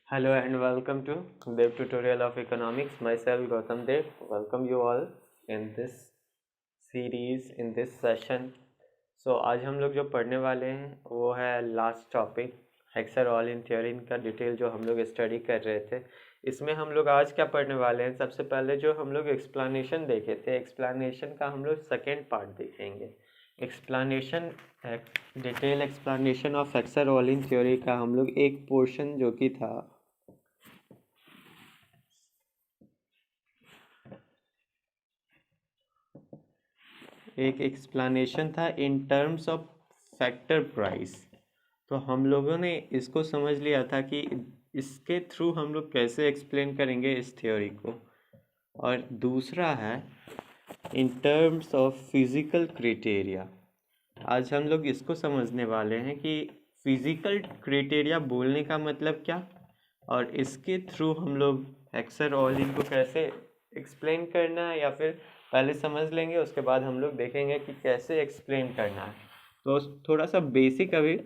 Hello and welcome to Dev Tutorial of Economics. Myself Gautam Dev. Welcome you all in this series, in this session. आज हम लोग जो पढ़ने वाले हैं वो है last topic Heckscher all in theory का डिटेल जो हम लोग स्टडी कर रहे थे। इसमें हम लोग आज क्या पढ़ने वाले हैं, सबसे पहले जो हम लोग एक्सप्लेनेशन देखे थे, एक्सप्लेनेशन का हम लोग सेकेंड पार्ट देखेंगे। Explanation detail explanation of Heckscher all in theory का हम लोग एक पोर्शन जो कि था एक एक्सप्लेनेशन था in terms of factor price. तो हम लोगों ने इसको समझ लिया था कि इसके थ्रू हम लोग कैसे एक्सप्लेन करेंगे इस थ्योरी को। और दूसरा है in terms of physical criteria. आज हम लोग इसको समझने वाले हैं कि फिजिकल क्राइटेरिया बोलने का मतलब क्या, और इसके थ्रू हम लोग हेक्सर ऑल इन को कैसे एक्सप्लेन करना है, या फिर पहले समझ लेंगे उसके बाद हम लोग देखेंगे कि कैसे एक्सप्लेन करना है। तो थोड़ा सा बेसिक अभी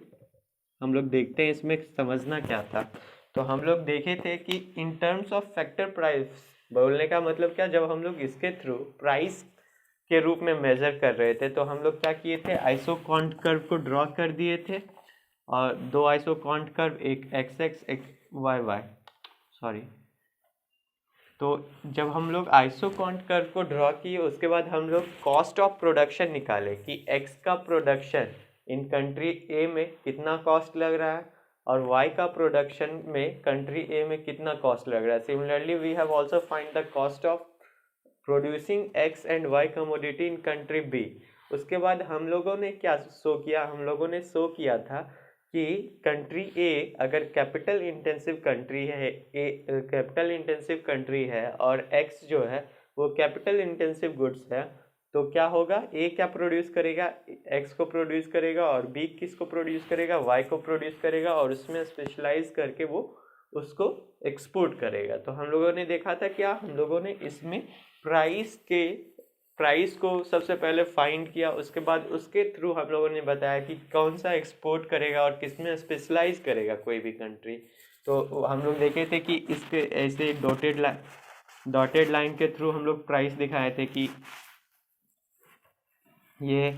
हम लोग देखते हैं इसमें समझना क्या था। तो हम लोग देखे थे कि in terms of factor price बोलने का मतलब क्या, जब हम लोग इसके थ्रू प्राइस के रूप में मेजर कर रहे थे तो हम लोग क्या किए थे, आइसोकॉन्ट कर्व को ड्रॉ कर दिए थे, और दो आइसोकॉन्ट कर्व, एक एक्स एक्स एक वाई वाई, सॉरी। तो जब हम लोग आइसोकॉन्ट कर्व को ड्रॉ किए उसके बाद हम लोग कॉस्ट ऑफ प्रोडक्शन निकाले कि एक्स का प्रोडक्शन इन कंट्री ए में कितना कॉस्ट लग रहा है और वाई का प्रोडक्शन में कंट्री ए में कितना कॉस्ट लग रहा है। Similarly we have also find the cost of producing X and Y commodity in country B. उसके बाद हम लोगों ने क्या शो किया, हम लोगों ने शो किया था कि कंट्री ए अगर कैपिटल इंटेंसिव कंट्री है, कैपिटल इंटेंसिव कंट्री है और एक्स जो है वो कैपिटल इंटेंसिव गुड्स है, तो क्या होगा, ए क्या प्रोड्यूस करेगा, एक्स को प्रोड्यूस करेगा, और बी किसको प्रोड्यूस करेगा, वाई को प्रोड्यूस करेगा, और उसमें स्पेशलाइज करके वो उसको एक्सपोर्ट करेगा। तो हम लोगों ने देखा था क्या, हम लोगों ने इसमें प्राइस को सबसे पहले फाइंड किया, उसके बाद उसके थ्रू हम लोगों ने बताया कि कौन सा एक्सपोर्ट करेगा और किसमें स्पेशलाइज करेगा कोई भी कंट्री। तो हम लोग देखे थे कि इसके ऐसे डॉटेड लाइन के थ्रू हम लोग प्राइस दिखाए थे कि ये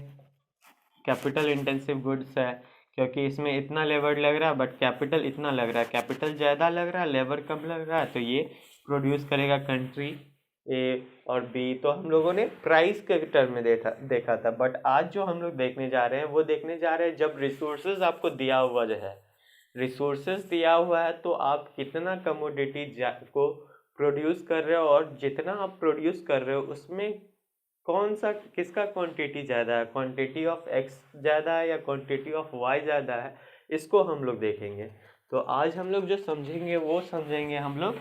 कैपिटल इंटेंसिव गुड्स है क्योंकि इसमें इतना लेबर लग रहा है बट कैपिटल इतना लग रहा है, कैपिटल ज़्यादा लग रहा है लेबर कम लग रहा है, तो ये प्रोड्यूस करेगा कंट्री ए और बी। तो हम लोगों ने प्राइस के टर्म में देखा था। बट आज जो हम लोग देखने जा रहे हैं वो देखने जा रहे हैं जब रिसोर्सेज आपको दिया हुआ जो है, रिसोर्सेज दिया हुआ है तो आप कितना कमोडिटी को प्रोड्यूस कर रहे हो, और जितना आप प्रोड्यूस कर रहे हो उसमें कौन सा किसका क्वांटिटी ज़्यादा है, क्वांटिटी ऑफ एक्स ज़्यादा है या क्वांटिटी ऑफ वाई ज़्यादा है, इसको हम लोग देखेंगे। तो आज हम लोग जो समझेंगे वो समझेंगे हम लोग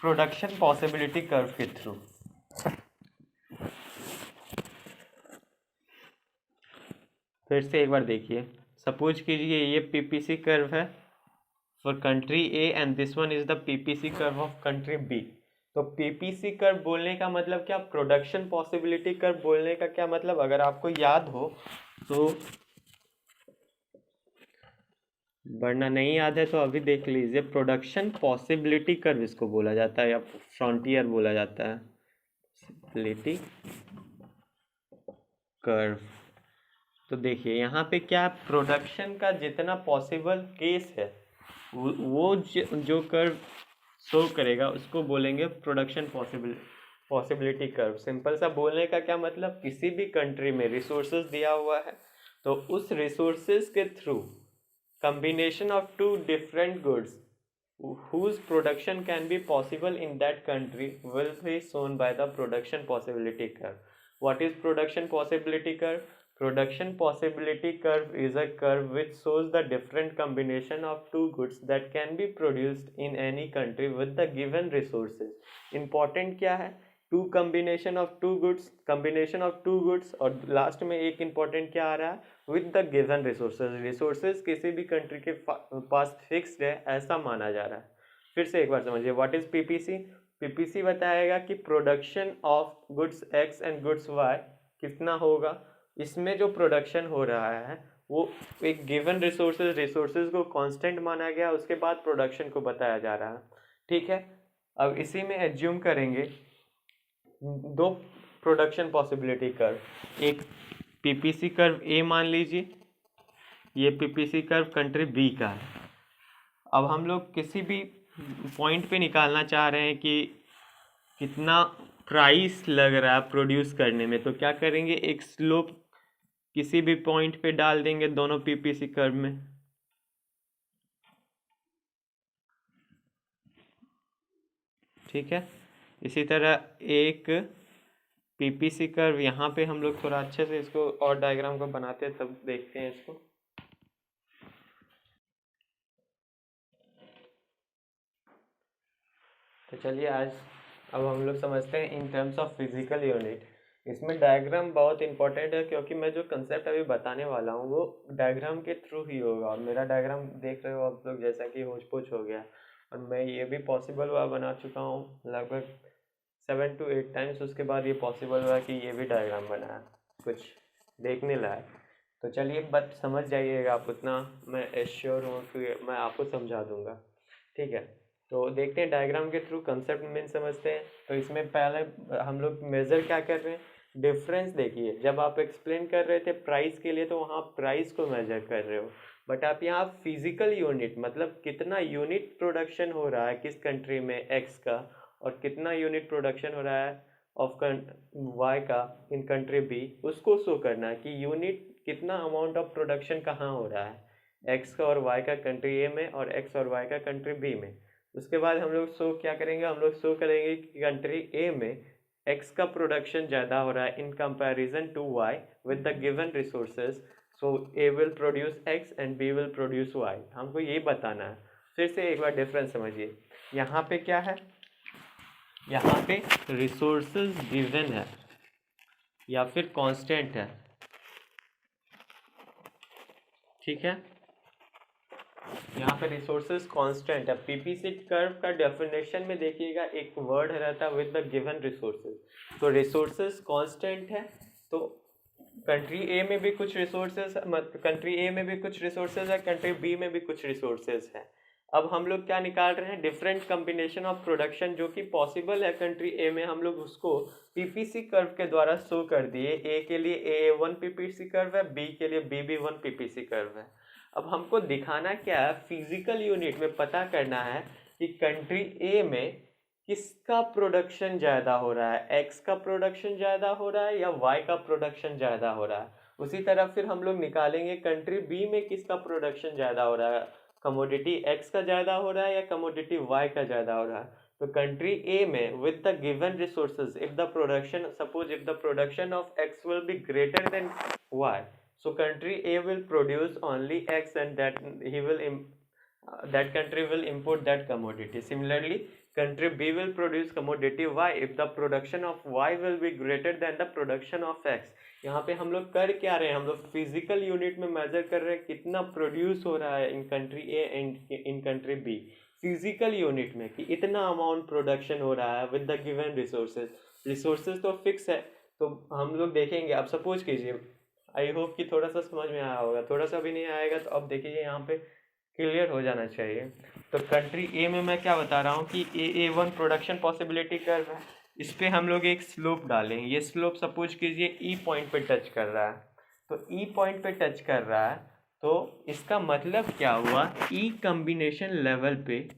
प्रोडक्शन पॉसिबिलिटी कर्व के थ्रू। फिर से एक बार देखिए, सपोज कीजिए ये पीपीसी कर्व है for country A and this one is the PPC curve of country B. तो पीपीसी कर्व बोलने का मतलब क्या, प्रोडक्शन पॉसिबिलिटी कर्व बोलने का क्या मतलब, अगर आपको याद हो तो, वरना नहीं याद है तो अभी देख लीजिए। प्रोडक्शन पॉसिबिलिटी कर्व इसको बोला जाता है या फ्रंटियर बोला जाता है, पॉसिबिलिटी कर्व। तो देखिए यहाँ पे क्या, प्रोडक्शन का जितना पॉसिबल केस है वो जो कर्व शो करेगा उसको बोलेंगे प्रोडक्शन पॉसिबिलिटी कर्व। सिंपल सा बोलने का क्या मतलब, किसी भी कंट्री में रिसोर्सेज दिया हुआ है तो उस रिसोर्सेज के through combination of two different goods whose production can be possible in that country will be shown by the production possibility curve. What is production possibility curve? Production possibility curve is a curve which shows the different combination of two goods that can be produced in any country with the given resources. Important क्या है, two combination of two goods, combination of two goods, और last में एक important क्या आ रहा है, with the given resources. Resources किसी भी कंट्री के पास फिक्स्ड है ऐसा माना जा रहा है। फिर से एक बार समझिए, व्हाट इज पीपीसी। पीपीसी बताएगा कि production of goods X and goods Y कितना होगा, इसमें जो प्रोडक्शन हो रहा है वो एक गिवन रिसोर्सेज को कांस्टेंट माना गया, उसके बाद प्रोडक्शन को बताया जा रहा है। ठीक है, अब इसी में एज्यूम करेंगे दो प्रोडक्शन पॉसिबिलिटी कर्व, एक पीपीसी कर्व ए मान लीजिए, ये पीपीसी कर्व कंट्री बी का है। अब हम लोग किसी भी पॉइंट पे निकालना चाह रहे हैं कि कितना प्राइस लग रहा है प्रोड्यूस करने में, तो क्या करेंगे, एक स्लोप किसी भी पॉइंट पे डाल देंगे दोनों पीपीसी कर्व में। ठीक है, इसी तरह एक पीपीसी कर्व यहाँ पे हम लोग थोड़ा अच्छे से इसको और डायग्राम को बनाते हैं, तब देखते हैं इसको। तो चलिए आज अब हम लोग समझते हैं in terms of physical unit. इसमें डायग्राम बहुत इंपॉर्टेंट है, क्योंकि मैं जो कंसेप्ट अभी बताने वाला हूँ वो डायग्राम के थ्रू ही होगा। और मेरा डायग्राम देख रहे हो आप लोग, जैसा कि होच पोच हो गया, और मैं ये भी पॉसिबल हुआ बना चुका हूँ लगभग 7 to 8 टाइम्स। उसके बाद ये पॉसिबल हुआ कि ये भी डायग्राम बनाया, कुछ देखने लायक। तो चलिए बट समझ जाइएगा आप, उतना मैं एश्योर हूँ कि मैं आपको समझा दूंगा। ठीक है, तो देखते हैं डायग्राम के थ्रू कंसेप्ट मेन समझते हैं। तो इसमें पहले हम लोग मेज़र क्या कर रहे हैं, डिफरेंस देखिए। जब आप एक्सप्लेन कर रहे थे प्राइस के लिए, तो वहाँ प्राइस को मेजर कर रहे हो, बट आप यहाँ फिजिकल यूनिट, मतलब कितना यूनिट प्रोडक्शन हो रहा है किस कंट्री में एक्स का, और कितना यूनिट प्रोडक्शन हो रहा है ऑफ वाई का इन कंट्री बी, उसको शो करना है कि यूनिट कितना अमाउंट ऑफ प्रोडक्शन कहाँ हो रहा है एक्स का और वाई का कंट्री ए में, और एक्स और वाई का कंट्री बी में। उसके बाद हम लोग शो क्या करेंगे, हम लोग शो करेंगे कि कंट्री ए में एक्स का प्रोडक्शन ज़्यादा हो रहा है in comparison to Y with the given resources. So A will produce X and B will produce Y, हमको ये बताना है। फिर से एक बार डिफरेंस समझिए, यहाँ पे क्या है, यहाँ पे रिसोर्सेज गिवन है या फिर कांस्टेंट है। ठीक है, यहाँ पे रिसोर्सेज कांस्टेंट है। पीपीसी कर्व का डेफिनेशन में देखिएगा एक वर्ड रहता है विद द गिवन रिसोर्सेज। तो रिसोर्सेज कांस्टेंट है, तो कंट्री ए में भी कुछ रिसोर्सेज, कंट्री ए में भी कुछ रिसोर्सेज है, कंट्री बी में भी कुछ रिसोर्सेज है। अब हम लोग क्या निकाल रहे हैं, डिफरेंट कम्बिनेशन ऑफ प्रोडक्शन जो कि पॉसिबल है कंट्री ए में, हम लोग उसको पीपीसी कर्व के द्वारा शो कर दिए। ए के लिए ए वन पीपीसी कर्व है, बी के लिए B B one PPC curve है। अब हमको दिखाना क्या है, फिजिकल यूनिट में पता करना है कि कंट्री ए में किसका प्रोडक्शन ज़्यादा हो रहा है, एक्स का प्रोडक्शन ज़्यादा हो रहा है या वाई का प्रोडक्शन ज़्यादा हो रहा है। उसी तरह फिर हम लोग निकालेंगे कंट्री बी में किसका प्रोडक्शन ज़्यादा हो रहा है, कमोडिटी एक्स का ज़्यादा हो रहा है या कमोडिटी वाई का ज़्यादा हो रहा है। तो कंट्री ए में with the given resources, if the production, suppose if the production of X will be greater than Y, so country A will produce only X, and that he will that country will import that commodity. Similarly, country B will produce commodity Y if the production of Y will be greater than the production of X. यहाँ पे हम लोग कर क्या रहे हैं, हम लोग फिजिकल यूनिट में मेजर कर रहे हैं कितना प्रोड्यूस हो रहा है in country A and in country B, physical unit में कि इतना अमाउंट प्रोडक्शन हो रहा है with the given resources. Resources तो फिक्स है, तो हम लोग देखेंगे। अब सपोज कीजिए, आई होप कि थोड़ा सा समझ में आया होगा, थोड़ा सा भी नहीं आएगा तो अब देखिए यहाँ पे क्लियर हो जाना चाहिए। तो कंट्री ए में मैं क्या बता रहा हूँ कि ए वन प्रोडक्शन पॉसिबिलिटी कर्व है, इस पर हम लोग एक स्लोप डालें। ये स्लोप सपोज कीजिए ई पॉइंट पे टच कर रहा है, तो ई पॉइंट पे टच कर रहा है, तो इसका मतलब क्या हुआ, ई कॉम्बिनेशन लेवल पे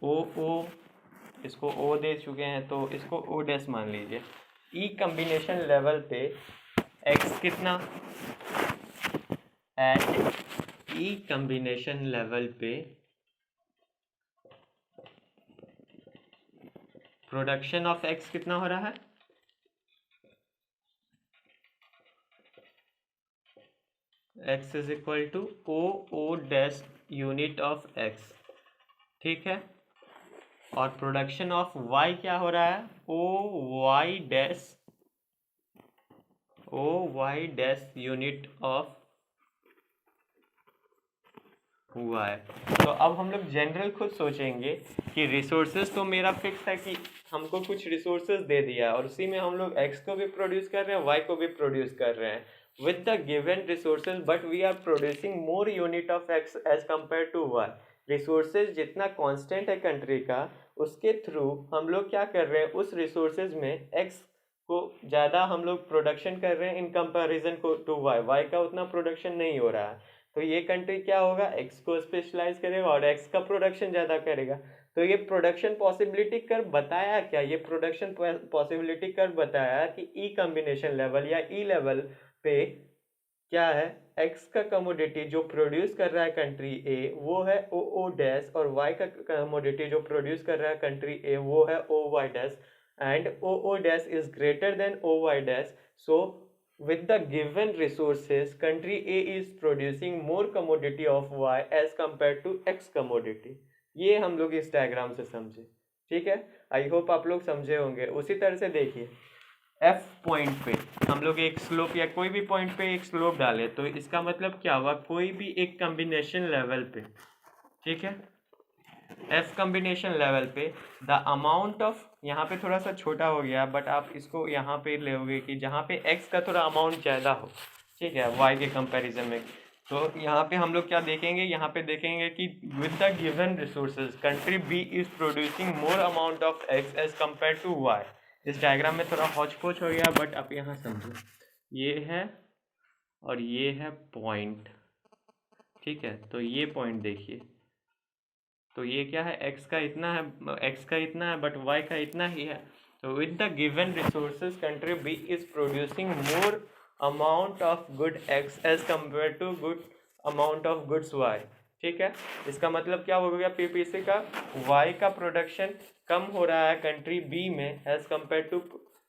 ओ इसको ओ दे चुके हैं, तो इसको ओ डैश मान लीजिए। ई कॉम्बिनेशन लेवल पे एक्स कितना, एट ई कॉम्बिनेशन लेवल पे प्रोडक्शन ऑफ एक्स कितना हो रहा है, X is equal to O dash unit of X. ठीक है, और प्रोडक्शन ऑफ वाई क्या हो रहा है, O Y dash unit of हुआ है। तो अब हम लोग जनरल खुद सोचेंगे कि रिसोर्सेज तो मेरा फिक्स है कि हमको कुछ रिसोर्सेज दे दिया और उसी में हम लोग एक्स को भी प्रोड्यूस कर रहे हैं, वाई को भी प्रोड्यूस कर रहे हैं with the given resources, but we are producing more unit of X as compare to Y. Resources जितना कांस्टेंट है कंट्री का, उसके थ्रू हम लोग क्या कर रहे हैं, उस रिसोर्सेज में एक्स को ज़्यादा हम लोग प्रोडक्शन कर रहे हैं इन कंपैरिजन को टू वाई। वाई का उतना प्रोडक्शन नहीं हो रहा है, तो ये कंट्री क्या होगा, एक्स को स्पेशलाइज करेगा और एक्स का प्रोडक्शन ज़्यादा करेगा। तो ये प्रोडक्शन पॉसिबिलिटी कर्व बताया क्या, ये प्रोडक्शन पॉसिबिलिटी कर्व बताया कि ई कॉम्बिनेशन लेवल या ई लेवल पे क्या है, एक्स का कमोडिटी जो प्रोड्यूस कर रहा है कंट्री ए वो है ओ ओ डैश, और वाई का कमोडिटी जो प्रोड्यूस कर रहा है कंट्री ए वो है O Y dash, and O O dash is greater than O Y dash. So with the given resources country A is producing more commodity of Y as compared to X commodity। ये हम लोग इस diagram से समझे, ठीक है। I hope आप लोग समझे होंगे। उसी तरह से देखिए F पॉइंट पे हम लोग एक स्लोप या कोई भी पॉइंट पे एक स्लोप डाले, तो इसका मतलब क्या हुआ, कोई भी एक कॉम्बिनेशन लेवल पे, ठीक है, एफ कॉम्बिनेशन लेवल पे द अमाउंट ऑफ, यहाँ पे थोड़ा सा छोटा हो गया बट आप इसको यहाँ पे लोगे कि जहाँ पे एक्स का थोड़ा अमाउंट ज़्यादा हो, ठीक है, वाई के कंपैरिजन में। तो यहाँ पे हम लोग क्या देखेंगे, यहाँ पे देखेंगे कि with the given resources country B is producing more amount of X as compare to Y. इस डायग्राम में थोड़ा हौच पौच हो गया बट आप यहाँ समझो, ये है और ये है पॉइंट, ठीक है। तो ये पॉइंट देखिए, तो ये क्या है, x का इतना है, x का इतना है बट y का इतना ही है। तो with the given resources country B is producing more amount of good x as compare to good amount of goods y, ठीक है। इसका मतलब क्या हो गया, पीपीसी का y का प्रोडक्शन कम हो रहा है कंट्री बी में as compare to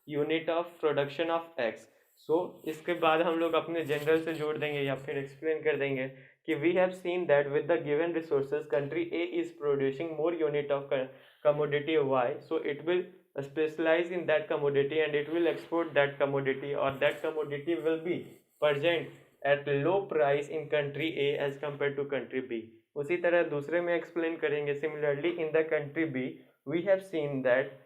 unit of production of x। So इसके बाद हम लोग अपने जनरल से जोड़ देंगे या फिर एक्सप्लेन कर देंगे कि we have seen that with the given resources country A is producing more unit of commodity Y, so it will specialize in that commodity and it will export that commodity, or that commodity will be present at low price in country A as compared to country B। उसी तरह दूसरे में explain करेंगे, similarly in the country B we have seen that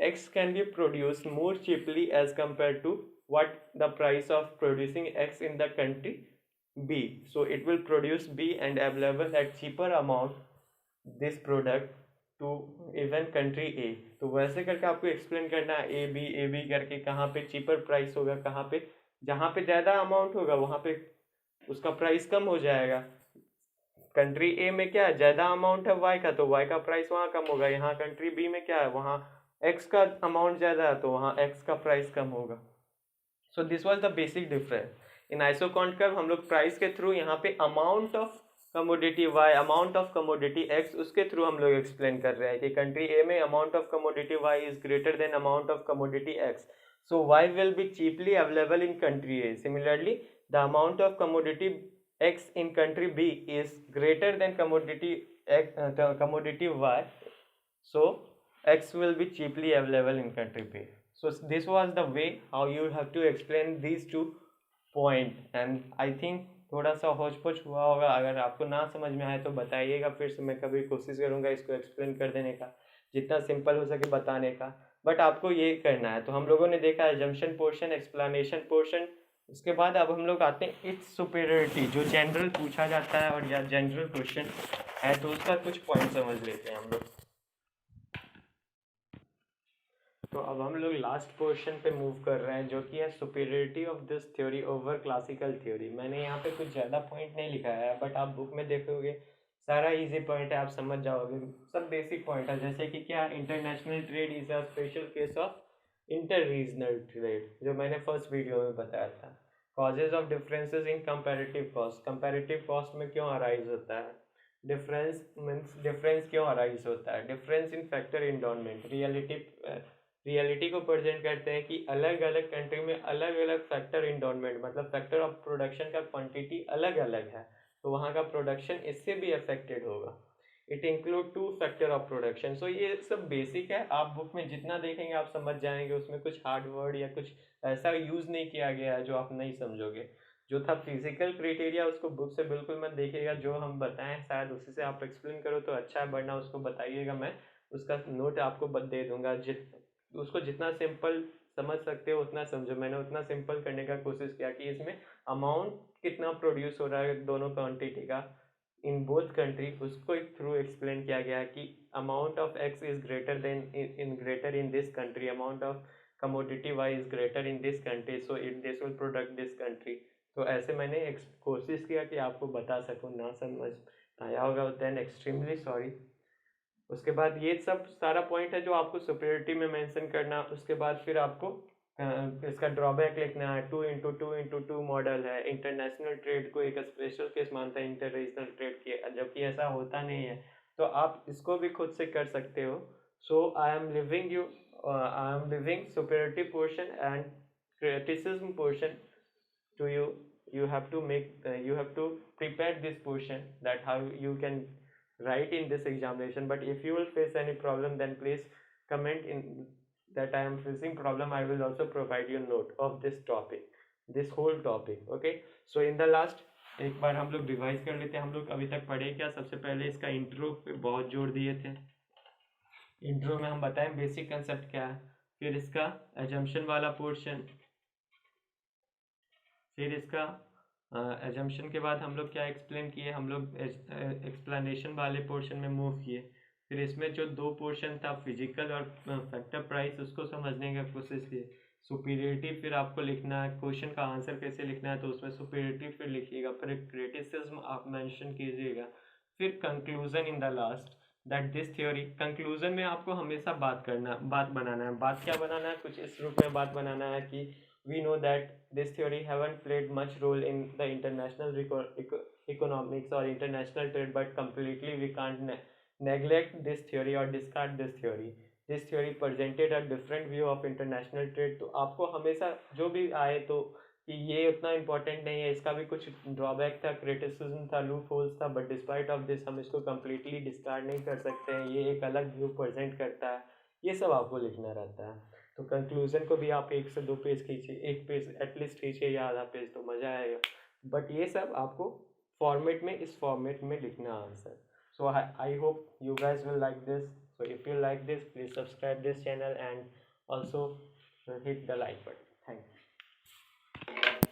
X can be produced more cheaply as compared to what the price of producing X in the country B, so it will produce B and available at cheaper amount this product to even country A। तो वैसे करके आपको explain करना है A B करके कहाँ पे cheaper price होगा, कहाँ पे जहाँ पे ज़्यादा अमाउंट होगा वहाँ पे उसका प्राइस कम हो जाएगा। कंट्री ए में क्या है, ज़्यादा अमाउंट है वाई का, तो वाई का प्राइस वहाँ कम होगा। यहाँ कंट्री बी में क्या है, वहाँ एक्स का अमाउंट ज़्यादा है तो वहाँ एक्स का प्राइस कम होगा। So this was the basic difference. In isoquant curve हम लोग प्राइस के थ्रू यहाँ पे amount of commodity Y, amount of commodity X, उसके थ्रू हम लोग एक्सप्लेन कर रहे हैं कि कंट्री ए में amount of commodity Y is greater than amount of commodity X, so Y will be cheaply available in country A. Similarly the amount of commodity X in country B is greater than commodity Y, so x will be cheaply available in country B। So this was the way how you have to explain these two point, and I think थोड़ा सा होच पोच हुआ होगा। अगर आपको ना समझ में आए तो बताइएगा, फिर से मैं कभी कोशिश करूँगा इसको एक्सप्लेन कर देने का, जितना सिंपल हो सके बताने का, बट आपको ये करना है। तो हम लोगों ने देखा है जंक्शन पोर्शन, एक्सप्लेनेशन पोर्शन, उसके बाद अब हम लोग आते हैं इट्स सुपेरियरिटी, जो जनरल पूछा जाता है और या जनरल क्वेश्चन है, तो उसका कुछ पॉइंट समझ लेते हैं हम लोग। तो अब हम लोग लास्ट पोर्शन पे मूव कर रहे हैं, जो कि है superiority of this theory over classical theory. मैंने यहाँ पे कुछ ज़्यादा पॉइंट नहीं लिखा है बट आप बुक में देखोगे सारा इजी पॉइंट है, आप समझ जाओगे, सब बेसिक पॉइंट है। जैसे कि क्या, international trade is a special case of inter regional trade, जो मैंने फर्स्ट वीडियो में बताया था। Causes of differences in comparative cost, comparative cost में क्यों अराइज होता है, डिफरेंस क्यों अराइज होता है, difference in factor environment, reality को प्रेजेंट करते हैं कि अलग अलग कंट्री में अलग अलग फैक्टर एनवायरनमेंट, मतलब फैक्टर ऑफ प्रोडक्शन का क्वांटिटी अलग अलग है, तो वहाँ का प्रोडक्शन इससे भी अफेक्टेड होगा। It include two factor of production. So ये सब बेसिक है, आप बुक में जितना देखेंगे आप समझ जाएंगे, उसमें कुछ हार्ड वर्ड या कुछ ऐसा यूज़ नहीं किया गया है जो आप नहीं समझोगे। जो था फिजिकल क्राइटेरिया उसको बुक से बिल्कुल मत देखिएगा, जो हम बताएं शायद उसी से आप एक्सप्लेन करो तो अच्छा है, वरना उसको बताइएगा, मैं उसका नोट आपको दे दूंगा। उसको जितना सिंपल समझ सकते हो उतना समझो। मैंने उतना सिंपल करने का कोशिश किया कि इसमें अमाउंट कितना प्रोड्यूस हो रहा है दोनों क्वांटिटी का इन बोथ कंट्री, उसको एक थ्रू एक्सप्लेन किया गया है कि amount of X is greater than in this country, amount of commodity Y is greater in this country, so it this will product this country. तो ऐसे मैंने कोशिश किया कि आपको बता सकूं, ना समझ आया होगा देन एक्सट्रीमली सॉरी। उसके बाद ये सब सारा पॉइंट है जो आपको सुपीरियरिटी में मेंशन करना। उसके बाद फिर आपको इसका ड्रॉबैक लिखना है। 2x2 मॉडल है, इंटरनेशनल ट्रेड को एक स्पेशल केस मानता है इंटर रीजनल ट्रेड की, जबकि ऐसा होता नहीं है, तो आप इसको भी खुद से कर सकते हो। So I am living superiority portion and criticism portion to you. You have to prepare this portion that how you can write in this examination. But if you will face any problem, then please comment in that I am facing problem. I will also provide you note of this topic, this whole topic. Okay, so in the last एक बार हम लोग revise कर लेते हैं। हम लोग अभी तक पढ़े क्या? सबसे पहले इसका इंट्रो पे बहुत जोर दिए थे। इंट्रो में हम बताएं बेसिक कंसेप्ट क्या है, फिर इसका एजम्पशन वाला पोर्शन, फिर इसका एजम्पशन के बाद हम लोग क्या एक्सप्लेन किए, हम लोग एक्सप्लेनेशन वाले पोर्शन में मूव किए। फिर इसमें जो दो पोर्शन था फिजिकल और फैक्टर प्राइस, उसको समझने का कोशिश की। सुपीरियरिटी फिर आपको लिखना है, क्वेश्चन का आंसर कैसे लिखना है तो उसमें सुपीरियरिटी फिर लिखिएगा, फिर क्रिटिसिज्म आप मेंशन कीजिएगा, फिर conclusion in the last that this theory. Conclusion में आपको हमेशा बात बनाना है। बात क्या बनाना है? कुछ इस रूप में बात बनाना है कि we know that this theory haven't played much role in the international economics or international trade, but completely we can't neglect this theory or discard this theory. This theory presented a different view of international trade. तो आपको हमेशा जो भी आए तो कि ये उतना इम्पोर्टेंट नहीं है, इसका भी कुछ ड्रॉबैक था, क्रिटिसिज्म था, लूप होल्स था, बट डिस्पाइट ऑफ दिस हम इसको कम्प्लीटली डिस्कार्ड नहीं कर सकते हैं, ये एक अलग व्यू प्रेजेंट करता है, ये सब आपको लिखना रहता है। तो कंक्लूजन को भी आप 1 से 2 पेज खींचिए, 1 पेज एटलीस्ट खींचिए या आधा पेज, तो मज़ा आएगा। बट ये सब आपको फॉर्मेट में, इस फॉर्मेट में लिखना answer. So I hope you guys will like this. So if you like this, please subscribe this channel and also hit the like button. Thank you.